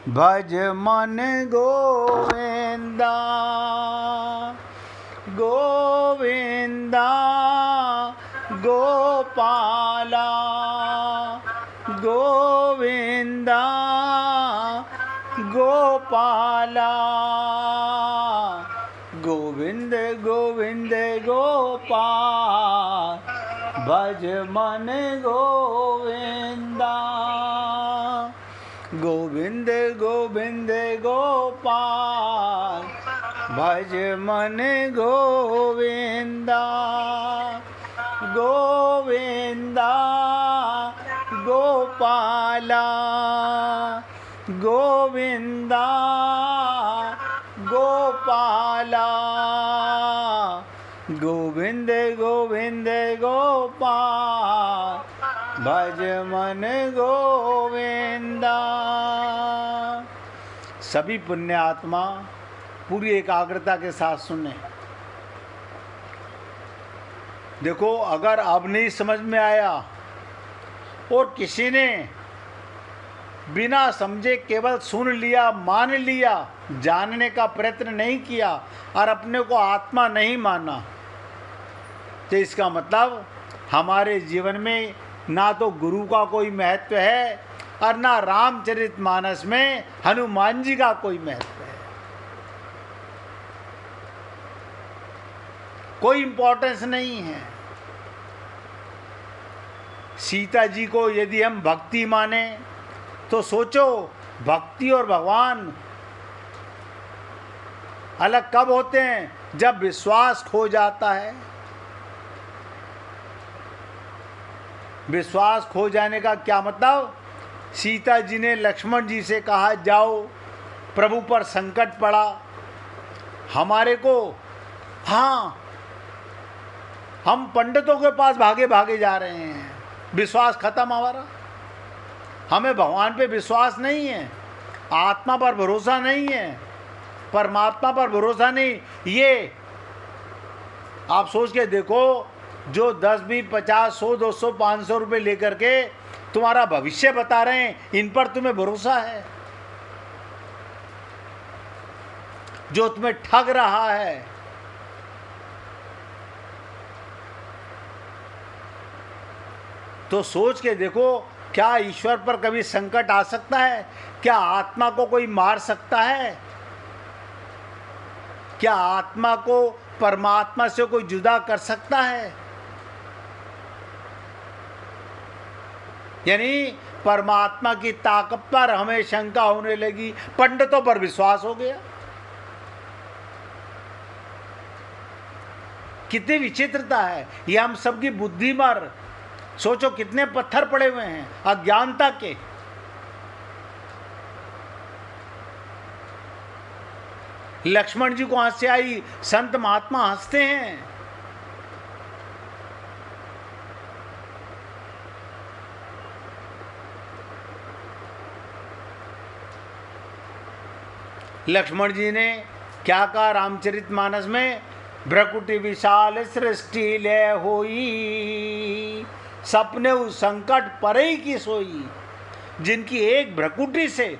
भज मन गोविंदा गोविंदा गोपाला गोविंदा गोपाला गोविंद गोविंद गोपाल भज मन गोविंदा गोविंद गोविंद गोपाल भज मन गोविंदा गोविंदा गोपाला गोविंदा गोपाला गोविंद गोविंद गोपाल भज मन गोविंदा। सभी पुण्य आत्मा पूरी एकाग्रता के साथ सुने। देखो, अगर अब नहीं समझ में आया और किसी ने बिना समझे केवल सुन लिया, मान लिया, जानने का प्रयत्न नहीं किया और अपने को आत्मा नहीं माना, तो इसका मतलब हमारे जीवन में ना तो गुरु का कोई महत्व है और ना रामचरितमानस में हनुमान जी का कोई महत्व है। कोई इंपॉर्टेंस नहीं है। सीता जी को यदि हम भक्ति माने तो सोचो, भक्ति और भगवान अलग कब होते हैं? जब विश्वास खो जाता है। विश्वास खो जाने का क्या मतलब? सीता जी ने लक्ष्मण जी से कहा, जाओ, प्रभु पर संकट पड़ा, हमारे को, हाँ, हम पंडितों के पास भागे भागे जा रहे हैं, विश्वास खत्म हमारा। हमें भगवान पे विश्वास नहीं है, आत्मा पर भरोसा नहीं है, परमात्मा पर भरोसा नहीं। ये आप सोच के देखो, जो 10, 20, 50, 100, 200, 500 रुपये लेकर के तुम्हारा भविष्य बता रहे हैं, इन पर तुम्हें भरोसा है? जो तुम्हें ठग रहा है, तो सोच के देखो, क्या ईश्वर पर कभी संकट आ सकता है? क्या आत्मा को कोई मार सकता है? क्या आत्मा को परमात्मा से कोई जुदा कर सकता है? यानी परमात्मा की ताकत पर हमें शंका होने लगी, पंडितों पर विश्वास हो गया। कितनी विचित्रता है ये, हम सबकी बुद्धि पर सोचो कितने पत्थर पड़े हुए हैं अज्ञानता के। लक्ष्मण जी को हंसी आई, संत महात्मा हंसते हैं। लक्ष्मण जी ने क्या कहा रामचरितमानस में? भ्रकुटि विशाल सृष्टि ले होई, सपने उस संकट परे की सोई। जिनकी एक भ्रकुटि से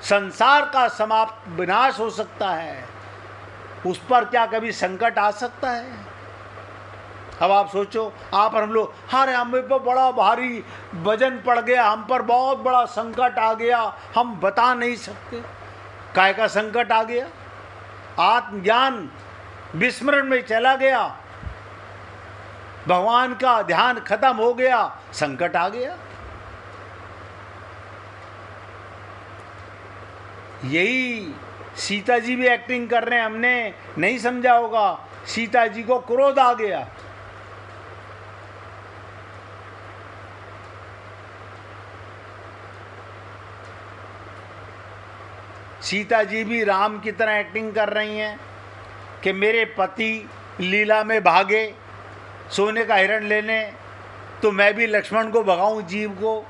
संसार का समाप्त विनाश हो सकता है, उस पर क्या कभी संकट आ सकता है? अब आप सोचो, आप और हम लोग, अरे हम पर बड़ा भारी वजन पड़ गया, हम पर बहुत बड़ा संकट आ गया, हम बता नहीं सकते। काय का संकट आ गया? आत्मज्ञान विस्मरण में चला गया, भगवान का ध्यान खत्म हो गया, संकट आ गया। यही सीता जी भी एक्टिंग कर रहे हैं, हमने नहीं समझा होगा। सीता जी को क्रोध आ गया, सीता जी भी राम की तरह एक्टिंग कर रही हैं कि मेरे पति लीला में भागे सोने का हिरण लेने, तो मैं भी लक्ष्मण को भगाऊं, जीव को,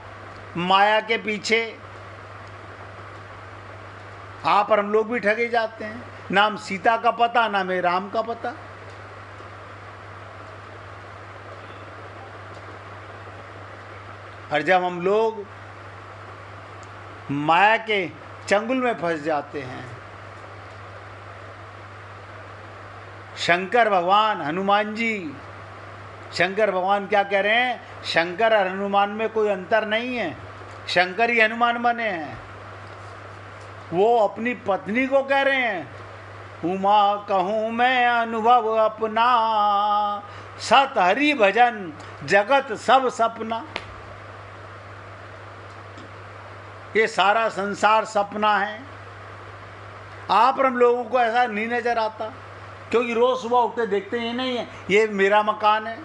माया के पीछे। आप और हम लोग भी ठगे जाते हैं, नाम सीता का पता, नाम है राम का पता। और जब हम लोग माया के चंगुल में फंस जाते हैं। शंकर भगवान, हनुमान जी, शंकर भगवान क्या कह रहे हैं? शंकर और हनुमान में कोई अंतर नहीं है, शंकर ही हनुमान बने हैं। वो अपनी पत्नी को कह रहे हैं, उमा कहूँ मैं अनुभव अपना, सत हरि भजन जगत सब सपना। ये सारा संसार सपना है। आप हम लोगों को ऐसा नहीं नजर आता, क्योंकि रोज सुबह उठते देखते ही नहीं है ये मेरा मकान है।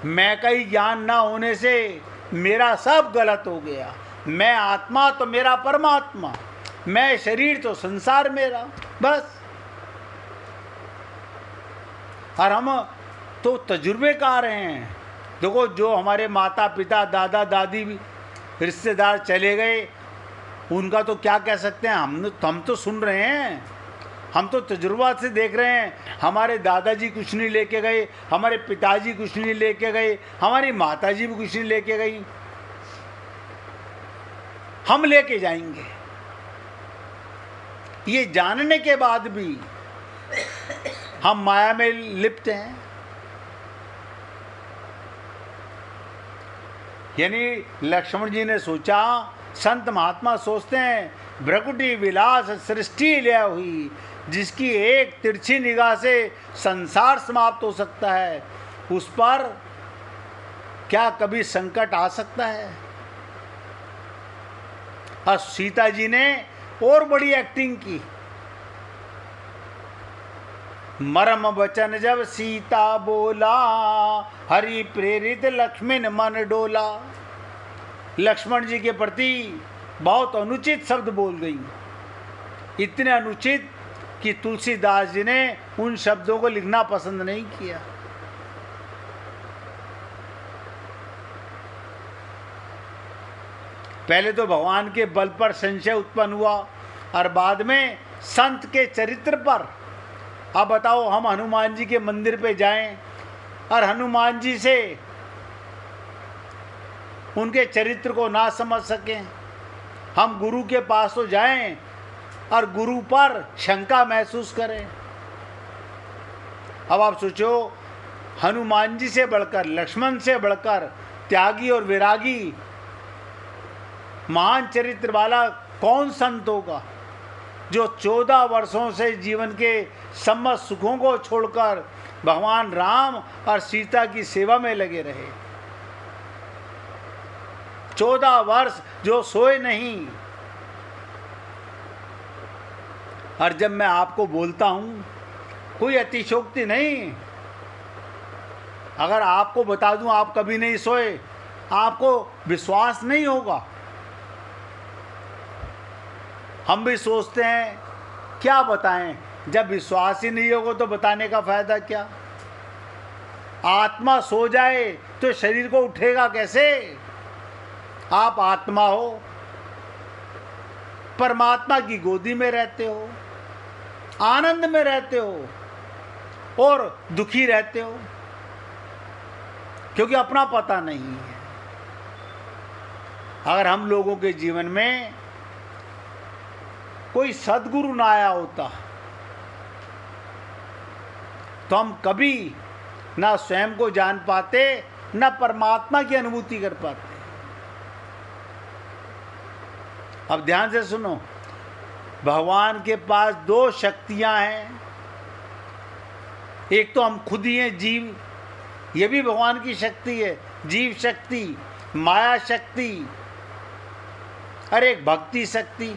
मैं का ही ज्ञान ना होने से मेरा सब गलत हो गया। मैं आत्मा तो मेरा परमात्मा, मैं शरीर तो संसार मेरा, बस। और हम तो तजुर्बेकार हैं। देखो, जो हमारे माता पिता दादा दादी रिश्तेदार चले गए, उनका तो क्या कह सकते हैं। हम तो सुन रहे हैं, हम तो तजुर्बा से देख रहे हैं। हमारे दादाजी कुछ नहीं लेके गए, हमारे पिताजी कुछ नहीं लेके गए, हमारी माताजी भी कुछ नहीं लेके गई। हम लेके जाएंगे। ये जानने के बाद भी हम माया में लिप्त हैं। यानी लक्ष्मण जी ने सोचा, संत महात्मा सोचते हैं, भ्रकुटी विलास सृष्टि लिया हुई, जिसकी एक तिरछी निगाह से संसार समाप्त हो सकता है, उस पर क्या कभी संकट आ सकता है? और सीता जी ने और बड़ी एक्टिंग की। मरम वचन जब सीता बोला, हरि प्रेरित लक्ष्मण मन डोला। लक्ष्मण जी के प्रति बहुत अनुचित शब्द बोल गई, इतने अनुचित कि तुलसीदास जी ने उन शब्दों को लिखना पसंद नहीं किया। पहले तो भगवान के बल पर संशय उत्पन्न हुआ और बाद में संत के चरित्र पर। अब बताओ, हम हनुमान जी के मंदिर पे जाएं और हनुमान जी से उनके चरित्र को ना समझ सकें। हम गुरु के पास तो जाएं और गुरु पर शंका महसूस करें। अब आप सोचो, हनुमान जी से बढ़कर, लक्ष्मण से बढ़कर त्यागी और विरागी महान चरित्र वाला कौन संत होगा, जो 14 वर्षों से जीवन के समस्त सुखों को छोड़कर भगवान राम और सीता की सेवा में लगे रहे। 14 वर्ष जो सोए नहीं। और जब मैं आपको बोलता हूं, कोई अतिशोक्ति नहीं। अगर आपको बता दूं आप कभी नहीं सोए, आपको विश्वास नहीं होगा। हम भी सोचते हैं क्या बताएं, जब विश्वास ही नहीं होगा तो बताने का फायदा क्या। आत्मा सो जाए तो शरीर को उठेगा कैसे? आप आत्मा हो, परमात्मा की गोदी में रहते हो, आनंद में रहते हो और दुखी रहते हो, क्योंकि अपना पता नहीं है। अगर हम लोगों के जीवन में कोई सद्गुरु ना आया होता तो हम कभी ना स्वयं को जान पाते, ना परमात्मा की अनुभूति कर पाते। अब ध्यान से सुनो, भगवान के पास 2 शक्तियां हैं। एक तो हम खुद ही हैं, जीव, ये भी भगवान की शक्ति है, जीव शक्ति, माया शक्ति, और एक भक्ति शक्ति।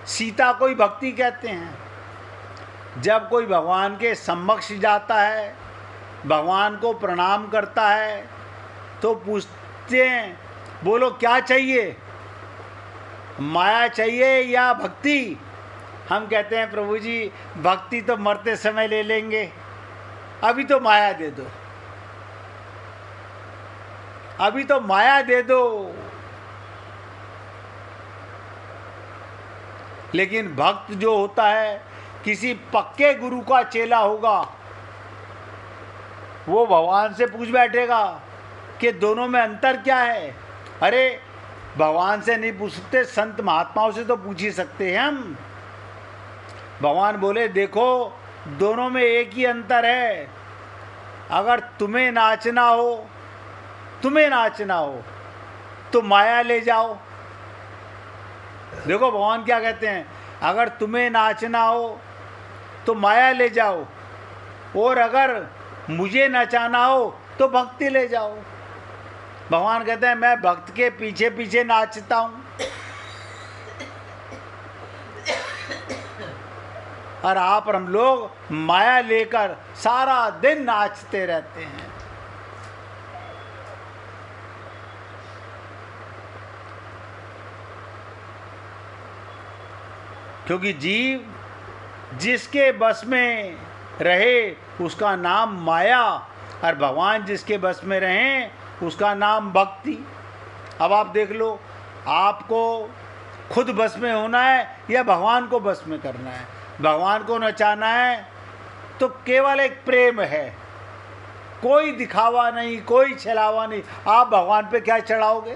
सीता को ही भक्ति कहते हैं। जब कोई भगवान के समक्ष जाता है, भगवान को प्रणाम करता है, तो पूछते हैं, बोलो क्या चाहिए, माया चाहिए या भक्ति? हम कहते हैं, प्रभु जी भक्ति तो मरते समय ले लेंगे, अभी तो माया दे दो, अभी तो माया दे दो। लेकिन भक्त जो होता है, किसी पक्के गुरु का चेला होगा, वो भगवान से पूछ बैठेगा, कि दोनों में अंतर क्या है। अरे भगवान से नहीं पूछ सकते, संत महात्माओं से तो पूछ ही सकते हैं हम। भगवान बोले देखो दोनों में एक ही अंतर है, अगर तुम्हें नाचना हो तो माया ले जाओ। देखो भगवान क्या कहते हैं, अगर तुम्हें नाचना हो तो माया ले जाओ, और अगर मुझे नचाना हो तो भक्ति ले जाओ। भगवान कहते हैं मैं भक्त के पीछे पीछे नाचता हूं, और आप और हम लोग माया लेकर सारा दिन नाचते रहते हैं। क्योंकि जीव जिसके बस में रहे उसका नाम माया, और भगवान जिसके बस में रहें उसका नाम भक्ति। अब आप देख लो, आपको खुद बस में होना है या भगवान को बस में करना है। भगवान को नचाना है तो केवल एक प्रेम है, कोई दिखावा नहीं, कोई छलावा नहीं। आप भगवान पे क्या चढ़ाओगे?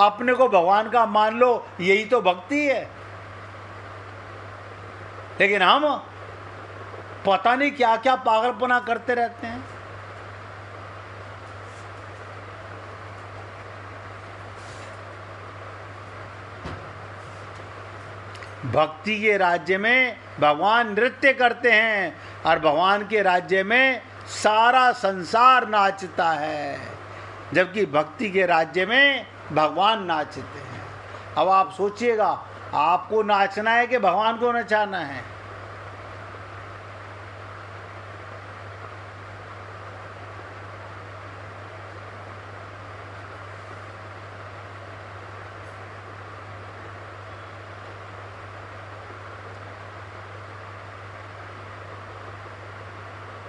अपने को भगवान का मान लो, यही तो भक्ति है। लेकिन हम पता नहीं क्या क्या पागलपना करते रहते हैं। भक्ति के राज्य में भगवान नृत्य करते हैं, और भगवान के राज्य में सारा संसार नाचता है, जबकि भक्ति के राज्य में भगवान नाचते हैं। अब आप सोचिएगा, आपको नाचना है कि भगवान को नचाना है?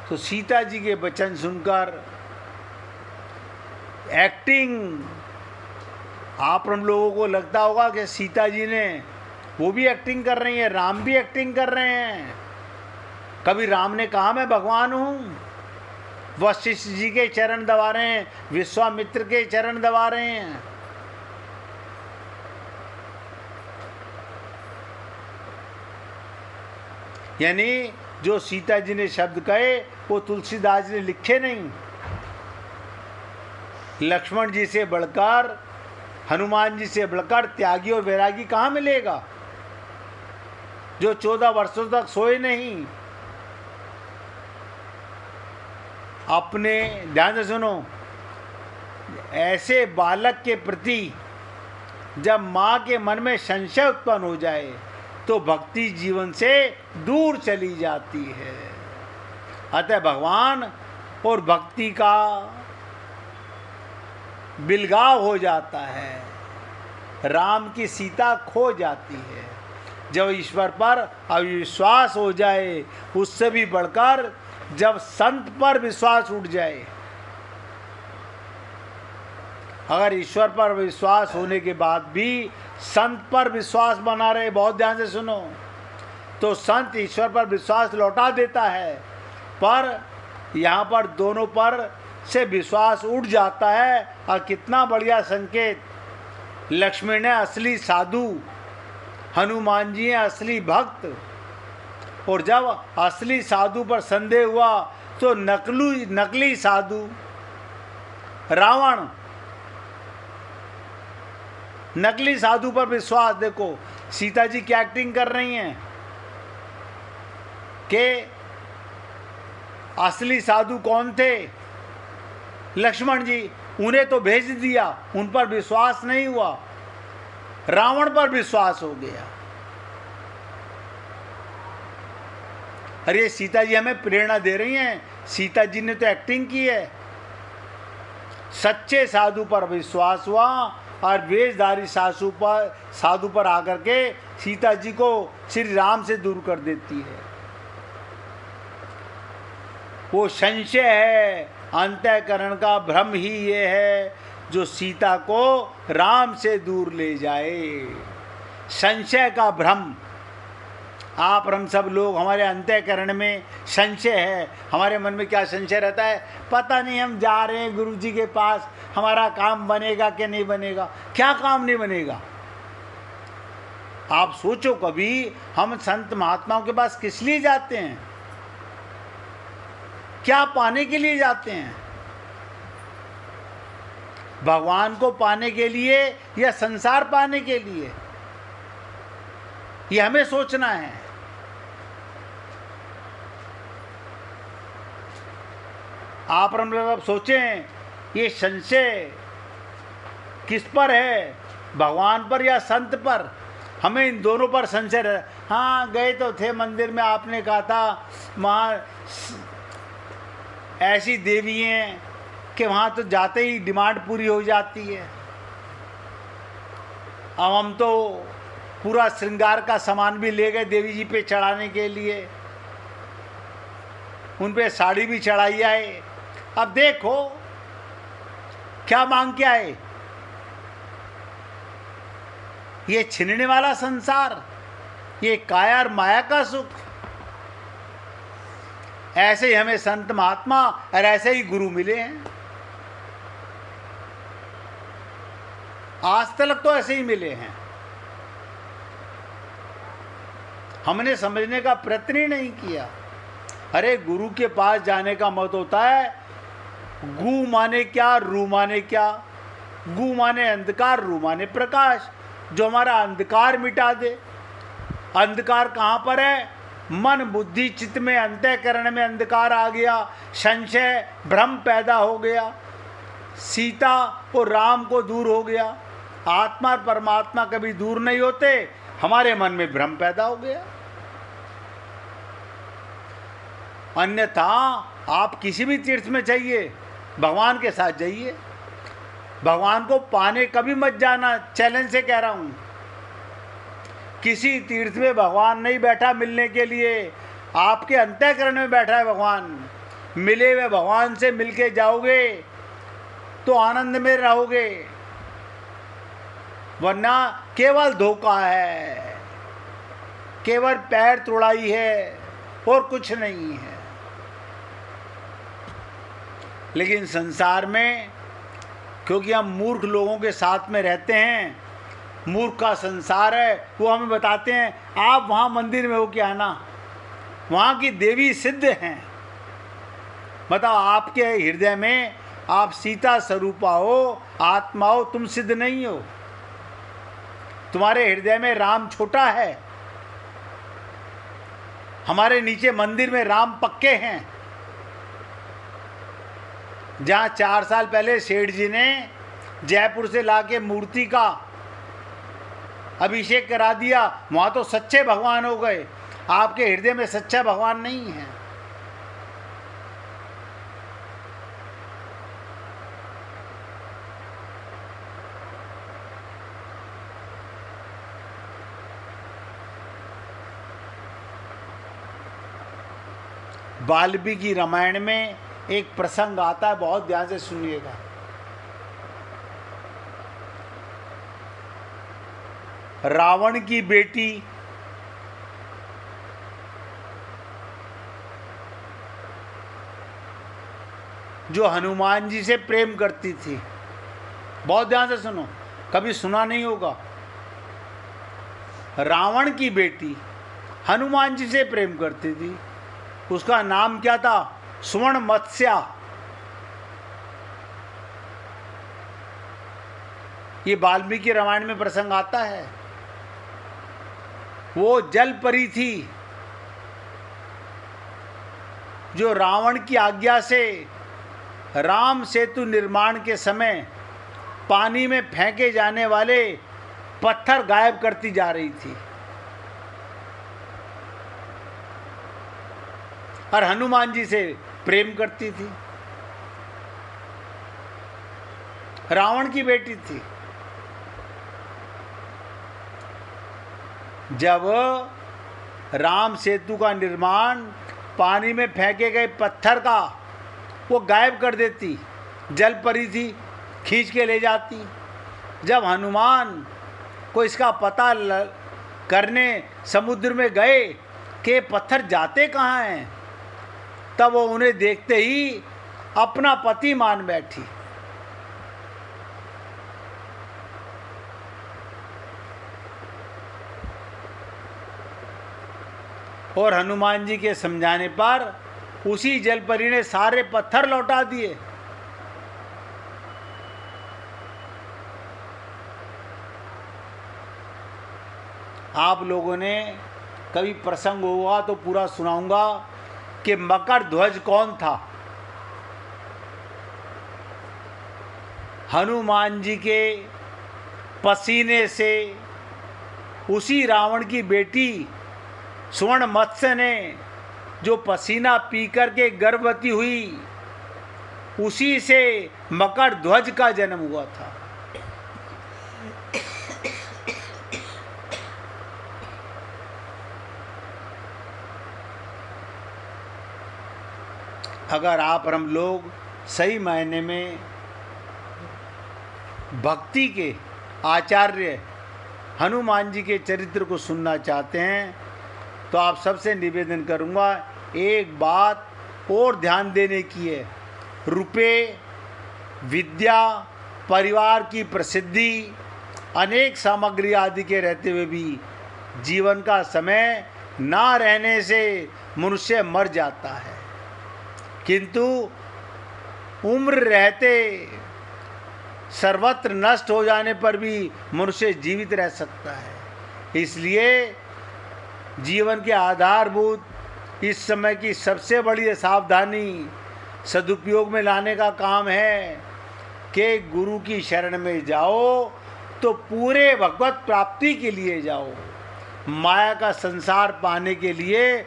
तो सीता जी के वचन सुनकर एक्टिंग, आप हम लोगों को लगता होगा कि सीता जी ने, वो भी एक्टिंग कर रही है, राम भी एक्टिंग कर रहे हैं। कभी राम ने कहा मैं भगवान हूँ? वशिष्ठ जी के चरण दबा रहे हैं, विश्वामित्र के चरण दबा रहे हैं। यानी जो सीता जी ने शब्द कहे वो तुलसीदास जी ने लिखे नहीं। लक्ष्मण जी से बढ़कर, हनुमान जी से बढ़कर त्यागी और वैरागी कहाँ मिलेगा, जो 14 वर्षों तक सोए नहीं। अपने ध्यान से सुनो, ऐसे बालक के प्रति जब माँ के मन में संशय उत्पन्न हो जाए तो भक्ति जीवन से दूर चली जाती है। अतः भगवान और भक्ति का बिलगाव हो जाता है, राम की सीता खो जाती है। जब ईश्वर पर अविश्वास हो जाए, उससे भी बढ़कर जब संत पर विश्वास उठ जाए। अगर ईश्वर पर विश्वास होने के बाद भी संत पर विश्वास बना रहे, बहुत ध्यान से सुनो, तो संत ईश्वर पर विश्वास लौटा देता है, पर यहाँ पर दोनों पर से विश्वास उठ जाता है। और कितना बढ़िया संकेत, लक्ष्मण है असली साधु, हनुमान जी हैं असली भक्त, और जब असली साधु पर संदेह हुआ तो नकली साधु रावण, नकली साधु पर विश्वास। देखो सीता जी क्या एक्टिंग कर रही हैं कि असली साधु कौन थे? लक्ष्मण जी, उन्हें तो भेज दिया, उन पर विश्वास नहीं हुआ, रावण पर विश्वास हो गया। अरे सीता जी हमें प्रेरणा दे रही हैं, सीता जी ने तो एक्टिंग की है। सच्चे साधु पर विश्वास हुआ और वेशधारी साधु पर आकर के सीता जी को श्री राम से दूर कर देती है। वो संशय है, अंतःकरण का भ्रम ही ये है जो सीता को राम से दूर ले जाए। संशय का भ्रम, आप और हम सब लोग, हमारे अंतःकरण में संशय है। हमारे मन में क्या संशय रहता है? पता नहीं, हम जा रहे हैं गुरु जी के पास, हमारा काम बनेगा कि नहीं बनेगा। क्या काम नहीं बनेगा? आप सोचो कभी, हम संत महात्माओं के पास किस लिए जाते हैं? क्या पाने के लिए जाते हैं? भगवान को पाने के लिए या संसार पाने के लिए? ये हमें सोचना है। आप हम लोग सोचें, ये संशय किस पर है? भगवान पर या संत पर? हमें इन दोनों पर संशय है। हाँ, गए तो थे मंदिर में, आपने कहा था वहाँ ऐसी देवी हैं कि वहाँ तो जाते ही डिमांड पूरी हो जाती है। अब हम तो पूरा श्रृंगार का सामान भी ले गए देवी जी पे चढ़ाने के लिए, उन पे साड़ी भी चढ़ाई आए। अब देखो क्या मांग के आए? ये छिनने वाला संसार, ये काया और माया का सुख। ऐसे ही हमें संत महात्मा और ऐसे ही गुरु मिले हैं। आज तक तो ऐसे ही मिले हैं। हमने समझने का प्रयत्न ही नहीं किया। अरे गुरु के पास जाने का मत होता है, गु माने क्या, रू माने क्या। गु माने अंधकार, रू माने प्रकाश, जो हमारा अंधकार मिटा दे। अंधकार कहाँ पर है? मन बुद्धि चित्त में, अंतःकरण में अंधकार आ गया, संशय भ्रम पैदा हो गया, सीता और राम को दूर हो गया। आत्मा और परमात्मा कभी दूर नहीं होते, हमारे मन में भ्रम पैदा हो गया। अन्यथा आप किसी भी तीर्थ में चाहिए, भगवान के साथ जाइए। भगवान को पाने कभी मत जाना, चैलेंज से कह रहा हूं। किसी तीर्थ में भगवान नहीं बैठा मिलने के लिए, आपके अंतःकरण में बैठा है भगवान। मिले हुए भगवान से मिलके जाओगे तो आनंद में रहोगे, वरना केवल धोखा है, केवल पैर तोड़ाई है और कुछ नहीं है। लेकिन संसार में क्योंकि हम मूर्ख लोगों के साथ में रहते हैं, मूर्ख का संसार है, वो हमें बताते हैं आप वहाँ मंदिर में हो के आना, वहाँ की देवी सिद्ध हैं। बताओ, आपके हृदय में आप सीता स्वरूपा हो, आत्मा हो, तुम सिद्ध नहीं हो। तुम्हारे हृदय में राम छोटा है, हमारे नीचे मंदिर में राम पक्के हैं। जहाँ 4 साल पहले सेठ जी ने जयपुर से लाके मूर्ति का अभिषेक करा दिया, वहाँ तो सच्चे भगवान हो गए। आपके हृदय में सच्चा भगवान नहीं है। वाल्मीकि रामायण में एक प्रसंग आता है, बहुत ध्यान से सुनिएगा। रावण की बेटी जो हनुमान जी से प्रेम करती थी, बहुत ध्यान से सुनो, कभी सुना नहीं होगा। रावण की बेटी हनुमान जी से प्रेम करती थी, उसका नाम क्या था? स्वर्ण मत्स्या। ये वाल्मीकि रामायण में प्रसंग आता है। वो जल परी थी जो रावण की आज्ञा से राम सेतु निर्माण के समय पानी में फेंके जाने वाले पत्थर गायब करती जा रही थी। और हनुमान जी से प्रेम करती थी। रावण की बेटी थी। जब राम सेतु का निर्माण पानी में फेंके गए पत्थर का वो गायब कर देती, जल परी थी, खींच के ले जाती। जब हनुमान को इसका पता करने समुद्र में गए कि पत्थर जाते कहाँ हैं, तब वो उन्हें देखते ही अपना पति मान बैठी। और हनुमान जी के समझाने पर उसी जलपरी ने सारे पत्थर लौटा दिए। आप लोगों ने कभी प्रसंग होगा तो पूरा सुनाऊंगा कि मकर ध्वज कौन था। हनुमान जी के पसीने से उसी रावण की बेटी स्वर्ण मत्स्य ने जो पसीना पी कर के गर्भवती हुई, उसी से मकर ध्वज का जन्म हुआ था। अगर आप और हम लोग सही मायने में भक्ति के आचार्य हनुमान जी के चरित्र को सुनना चाहते हैं तो आप सबसे निवेदन करूंगा, एक बात और ध्यान देने की है। रुपये, विद्या, परिवार की प्रसिद्धि, अनेक सामग्री आदि के रहते हुए भी जीवन का समय ना रहने से मनुष्य मर जाता है, किंतु उम्र रहते सर्वत्र नष्ट हो जाने पर भी मनुष्य जीवित रह सकता है। इसलिए जीवन के आधारभूत इस समय की सबसे बड़ी सावधानी सदुपयोग में लाने का काम है कि गुरु की शरण में जाओ तो पूरे भगवत प्राप्ति के लिए जाओ। माया का संसार पाने के लिए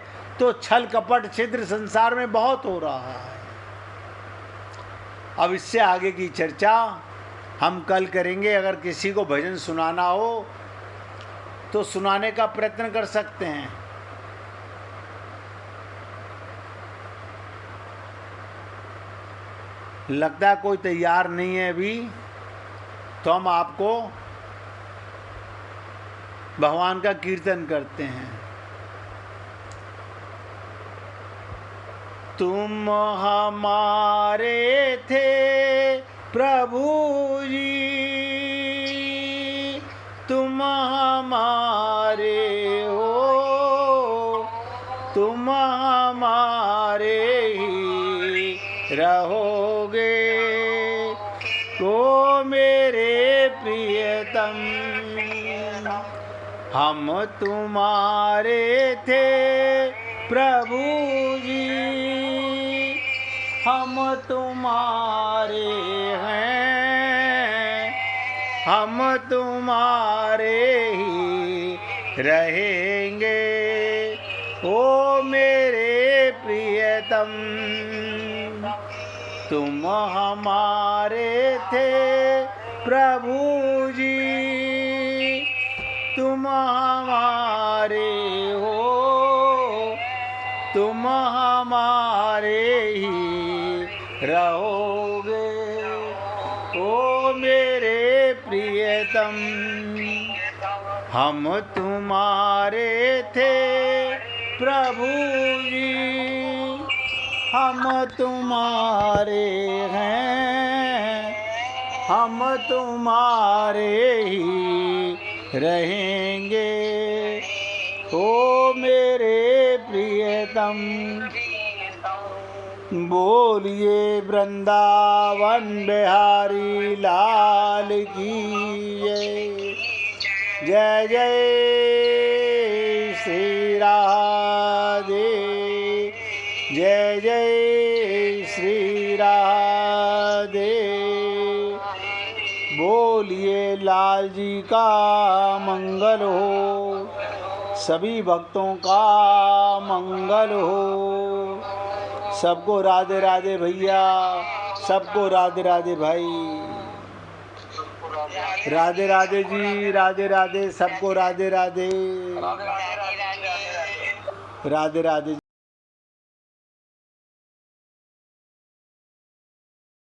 तो छल कपट छिद्र संसार में बहुत हो रहा है। अब इससे आगे की चर्चा हम कल करेंगे। अगर किसी को भजन सुनाना हो तो सुनाने का प्रयत्न कर सकते हैं। लगता है कोई तैयार नहीं है अभी, तो हम आपको भगवान का कीर्तन करते हैं। तुम हमारे थे प्रभु जी, तुम हमारे हो, तुम हमारे ही रहोगे, ओ मेरे प्रियतम। हम तुम्हारे थे प्रभु जी, हम तुम्हारे हैं, हम तुम्हारे ही रहेंगे, ओ मेरे प्रियतम। तुम हमारे थे प्रभु जी, तुम हमारे हो, तुम हमारे ही रहोगे, ओ मेरे प्रियतम। हम तुम्हारे थे प्रभु जी, हम तुम्हारे हैं, हम तुम्हारे ही रहेंगे, ओ मेरे प्रियतम। बोलिए वृंदावन बिहारी लाल की जय, जय श्री राधे, जय जय श्री राधे। बोलिए लाल जी का मंगल हो, सभी भक्तों का मंगल हो। सबको राधे राधे भैया, सबको राधे राधे भाई, राधे राधे जी, राधे राधे, सबको राधे राधे, राधे राधे।